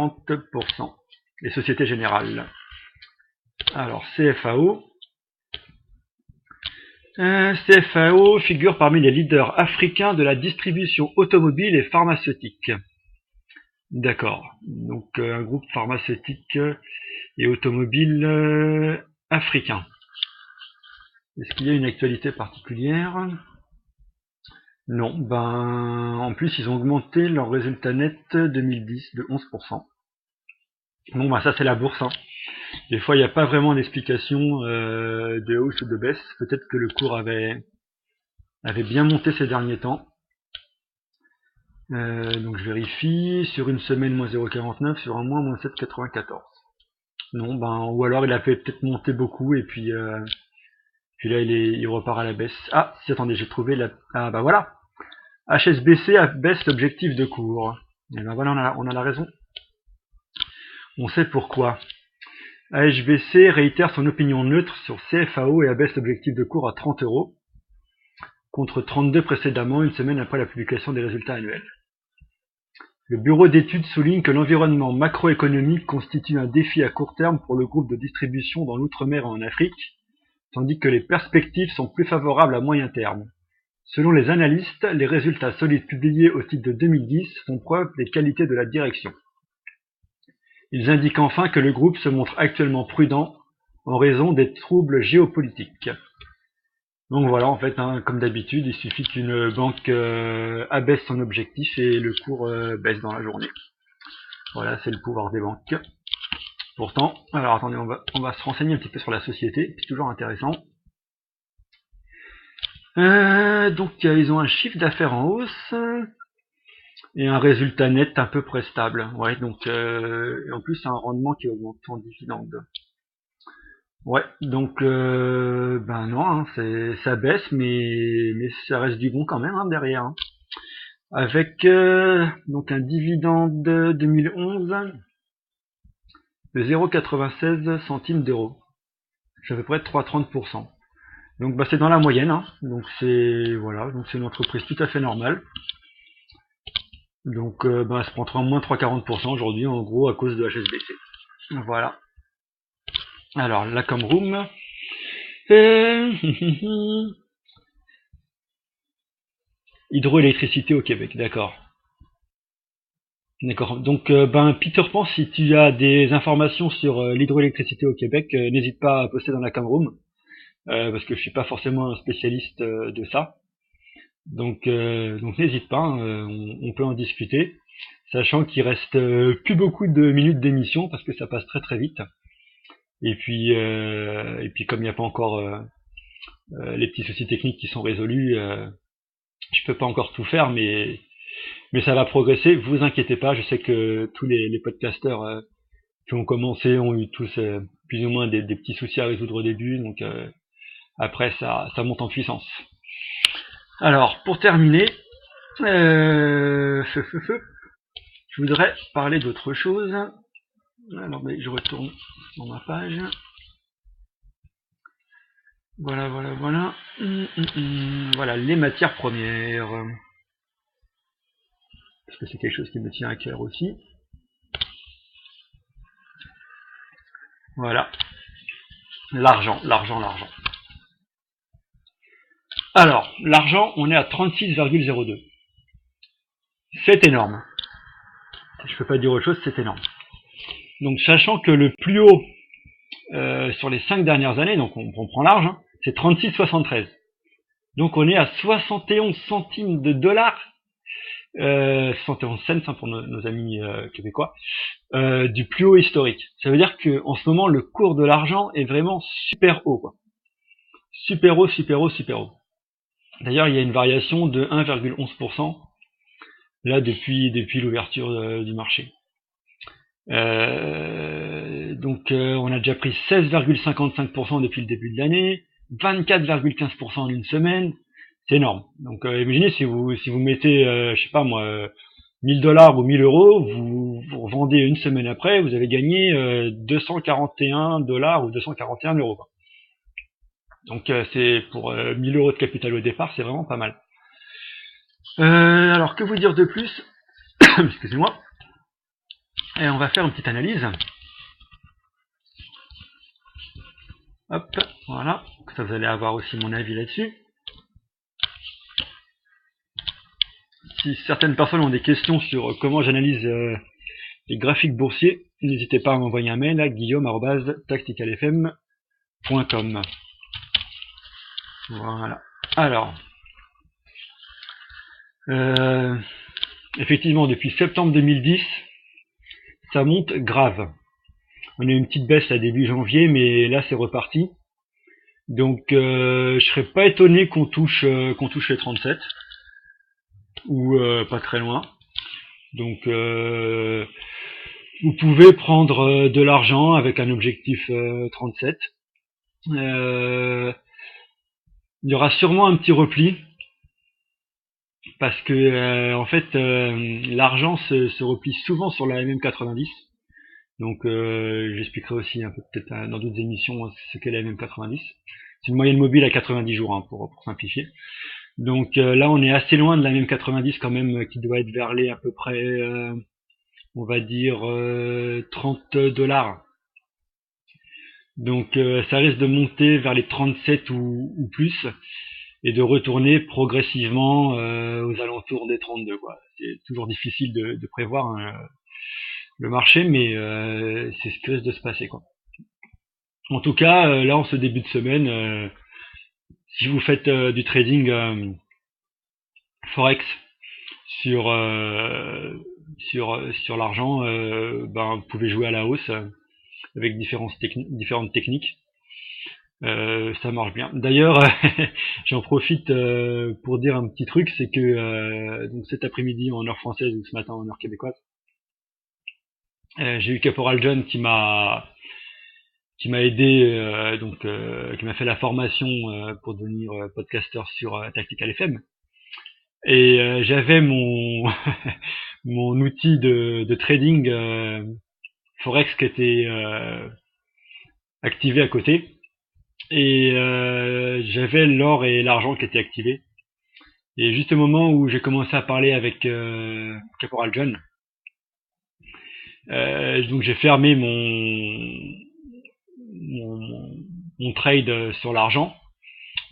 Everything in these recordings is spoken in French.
50%. Les Sociétés Générales. Alors, CFAO. CFAO figure parmi les leaders africains de la distribution automobile et pharmaceutique. D'accord. Donc, un groupe pharmaceutique et automobile africain. Est-ce qu'il y a une actualité particulière? Non. En plus, ils ont augmenté leur résultat net 2010 de 11%. Bon, ça, c'est la bourse, hein. Des fois, il n'y a pas vraiment d'explication de hausse ou de baisse. Peut-être que le cours avait bien monté ces derniers temps. Donc je vérifie. Sur une semaine, moins 0,49. Sur un mois, moins 7,94. Non, ou alors il a peut-être monté beaucoup et puis là, il repart à la baisse. Ah, si, attendez, j'ai trouvé la... Ah, voilà. HSBC baisse l'objectif de cours. Et voilà, on a la raison. On sait pourquoi. HSBC réitère son opinion neutre sur CFAO et abaisse l'objectif de cours à 30 €, contre 32 précédemment, une semaine après la publication des résultats annuels. Le bureau d'études souligne que l'environnement macroéconomique constitue un défi à court terme pour le groupe de distribution dans l'outre-mer et en Afrique, tandis que les perspectives sont plus favorables à moyen terme. Selon les analystes, les résultats solides publiés au titre de 2010 font preuve des qualités de la direction. Ils indiquent enfin que le groupe se montre actuellement prudent en raison des troubles géopolitiques. Donc voilà, en fait, comme d'habitude, il suffit qu'une banque abaisse son objectif et le cours baisse dans la journée. Voilà, c'est le pouvoir des banques. Pourtant, alors attendez, on va se renseigner un petit peu sur la société, c'est toujours intéressant. Donc ils ont un chiffre d'affaires en hausse et un résultat net un peu près stable. Ouais, donc et en plus un rendement qui augmente en dividende. Ouais, donc non, ça baisse, mais ça reste du bon quand même derrière. Avec donc un dividende 2011 de 0,96 centimes d'euros. C'est à peu près 3,30%. Donc c'est dans la moyenne, donc c'est voilà, donc c'est une entreprise tout à fait normale. Donc elle se prend moins 3,40% aujourd'hui en gros à cause de HSBC. Voilà. Alors la Comroom. Hydroélectricité au Québec, d'accord. D'accord. Donc Peter Pan, si tu as des informations sur l'hydroélectricité au Québec, n'hésite pas à poster dans la Comroom. Parce que je suis pas forcément un spécialiste de ça. Donc n'hésite pas, on peut en discuter, sachant qu'il reste plus beaucoup de minutes d'émission parce que ça passe très très vite. Et puis comme il n'y a pas encore les petits soucis techniques qui sont résolus, je peux pas encore tout faire, mais ça va progresser. Vous inquiétez pas, je sais que tous les podcasteurs qui ont commencé ont eu tous plus ou moins des petits soucis à résoudre au début, donc après ça monte en puissance. Alors, pour terminer, je voudrais parler d'autre chose. Alors, je retourne dans ma page. Voilà. Voilà, les matières premières. Parce que c'est quelque chose qui me tient à cœur aussi. Voilà. L'argent. Alors, l'argent, on est à 36,02. C'est énorme. Je peux pas dire autre chose, c'est énorme. Donc, sachant que le plus haut sur les 5 dernières années, donc on prend large, c'est 36,73. Donc, on est à 71 centimes de dollars, 71 cents pour nos amis québécois, du plus haut historique. Ça veut dire que en ce moment, le cours de l'argent est vraiment super haut, quoi. Super haut. D'ailleurs, il y a une variation de 1,11% là depuis l'ouverture du marché. Donc on a déjà pris 16,55% depuis le début de l'année, 24,15% en une semaine, c'est énorme. Donc imaginez si vous mettez, je sais pas moi, 1000 $ ou 1000 €, vous revendez une semaine après, vous avez gagné 241 $ ou 241 €. Quoi. Donc c'est pour 1000 € de capital au départ, c'est vraiment pas mal. Alors que vous dire de plus? Excusez-moi. Et on va faire une petite analyse. Hop, voilà. Ça, vous allez avoir aussi mon avis là-dessus. Si certaines personnes ont des questions sur comment j'analyse les graphiques boursiers, n'hésitez pas à m'envoyer un mail à guillaume@tacticalfm.com. Voilà. Alors, effectivement, depuis septembre 2010, ça monte grave. On a eu une petite baisse à début janvier, mais là c'est reparti. Donc je serais pas étonné qu'on touche les 37 ou pas très loin. Donc vous pouvez prendre de l'argent avec un objectif 37. Il y aura sûrement un petit repli parce que en fait l'argent se replie souvent sur la MM90. Donc j'expliquerai aussi un peu peut-être dans d'autres émissions ce qu'est la MM90. C'est une moyenne mobile à 90 jours hein, pour simplifier. Donc là on est assez loin de la MM90 quand même qui doit être vers les à peu près on va dire 30$. Donc ça risque de monter vers les 37 ou plus et de retourner progressivement aux alentours des 32 quoi. C'est toujours difficile de prévoir hein, le marché, mais c'est ce qui risque de se passer quoi. En tout cas, là en ce début de semaine, si vous faites du trading forex sur l'argent, vous pouvez jouer à la hausse avec différentes techniques. Ça marche bien. D'ailleurs, j'en profite pour dire un petit truc, c'est que donc cet après-midi en heure française ou ce matin en heure québécoise, j'ai eu Caporal John qui m'a aidé, qui m'a fait la formation pour devenir podcaster sur Tactical FM. Et j'avais mon mon outil de trading forex qui était activé à côté. Et j'avais l'or et l'argent qui étaient activés. Et juste au moment où j'ai commencé à parler avec Caporal John, donc j'ai fermé mon trade sur l'argent,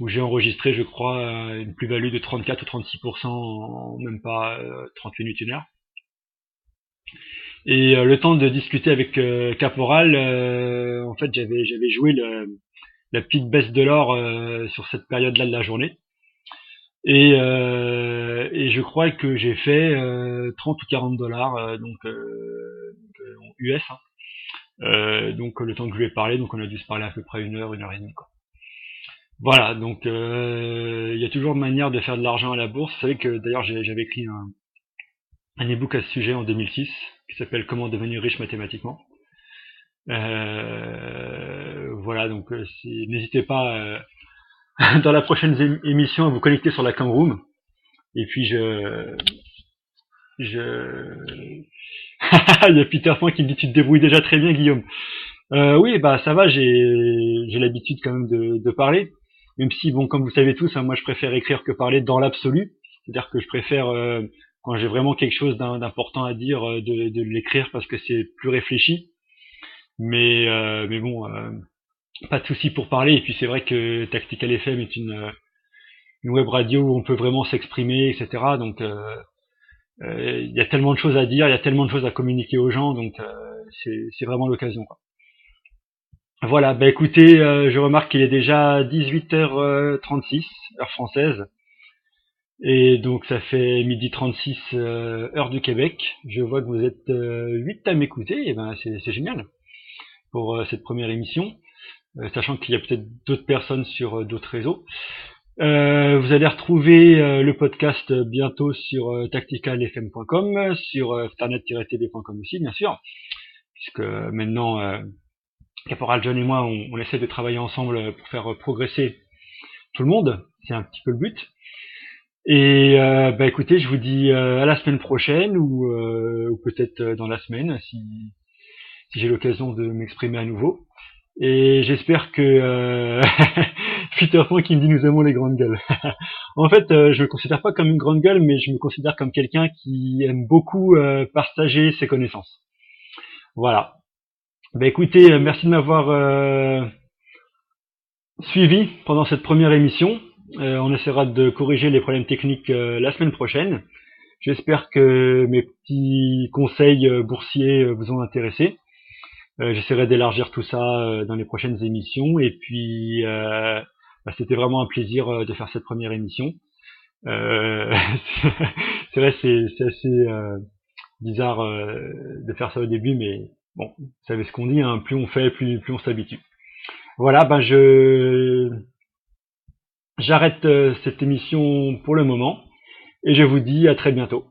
où j'ai enregistré, je crois, une plus-value de 34 ou 36% en même pas 30 minutes, une heure. Et le temps de discuter avec Caporal, en fait, j'avais joué la petite baisse de l'or sur cette période-là de la journée. Et je crois que j'ai fait 30 ou 40$, donc US. Hein. Donc le temps que je lui ai parlé, donc on a dû se parler à peu près une heure et demie. Quoi. Voilà, donc il y a toujours une manière de faire de l'argent à la bourse. Vous savez que d'ailleurs j'avais écrit un e-book à ce sujet en 2006 qui s'appelle Comment devenir riche mathématiquement. Voilà, donc n'hésitez pas dans la prochaine émission à vous connecter sur la Cam Room. Et puis il y a Peter Pan qui me dit tu te débrouilles déjà très bien Guillaume. Oui, bah ça va, j'ai l'habitude quand même de parler. Même si bon, comme vous savez tous, hein, moi je préfère écrire que parler dans l'absolu. C'est-à-dire que je préfère quand j'ai vraiment quelque chose d'important à dire de l'écrire parce que c'est plus réfléchi. Mais bon, pas de souci pour parler. Et puis c'est vrai que Tactical FM est une web radio où on peut vraiment s'exprimer, etc. Donc il y a tellement de choses à dire, il y a tellement de choses à communiquer aux gens, donc c'est vraiment l'occasion. Quoi. Voilà, bah écoutez, je remarque qu'il est déjà 18h36, heure française, et donc ça fait 12h36 heure du Québec. Je vois que vous êtes 8 à m'écouter, et ben c'est génial pour cette première émission, sachant qu'il y a peut-être d'autres personnes sur d'autres réseaux. Vous allez retrouver le podcast bientôt sur tacticalfm.com, sur starnet-tv.com aussi, bien sûr, puisque maintenant Caporal John et moi, on essaie de travailler ensemble pour faire progresser tout le monde. C'est un petit peu le but. Et bah écoutez, je vous dis à la semaine prochaine ou peut-être dans la semaine si j'ai l'occasion de m'exprimer à nouveau. Et j'espère que Peter Pan qui me dit nous aimons les grandes gueules. En fait, je me considère pas comme une grande gueule, mais je me considère comme quelqu'un qui aime beaucoup partager ses connaissances. Voilà. Ben écoutez, merci de m'avoir suivi pendant cette première émission. On essaiera de corriger les problèmes techniques la semaine prochaine. J'espère que mes petits conseils boursiers vous ont intéressé. J'essaierai d'élargir tout ça dans les prochaines émissions. Et puis, c'était vraiment un plaisir de faire cette première émission. Euh, c'est vrai, c'est assez bizarre de faire ça au début, mais bon, vous savez ce qu'on dit, hein, plus on fait, plus on s'habitue. Voilà, j'arrête cette émission pour le moment et je vous dis à très bientôt.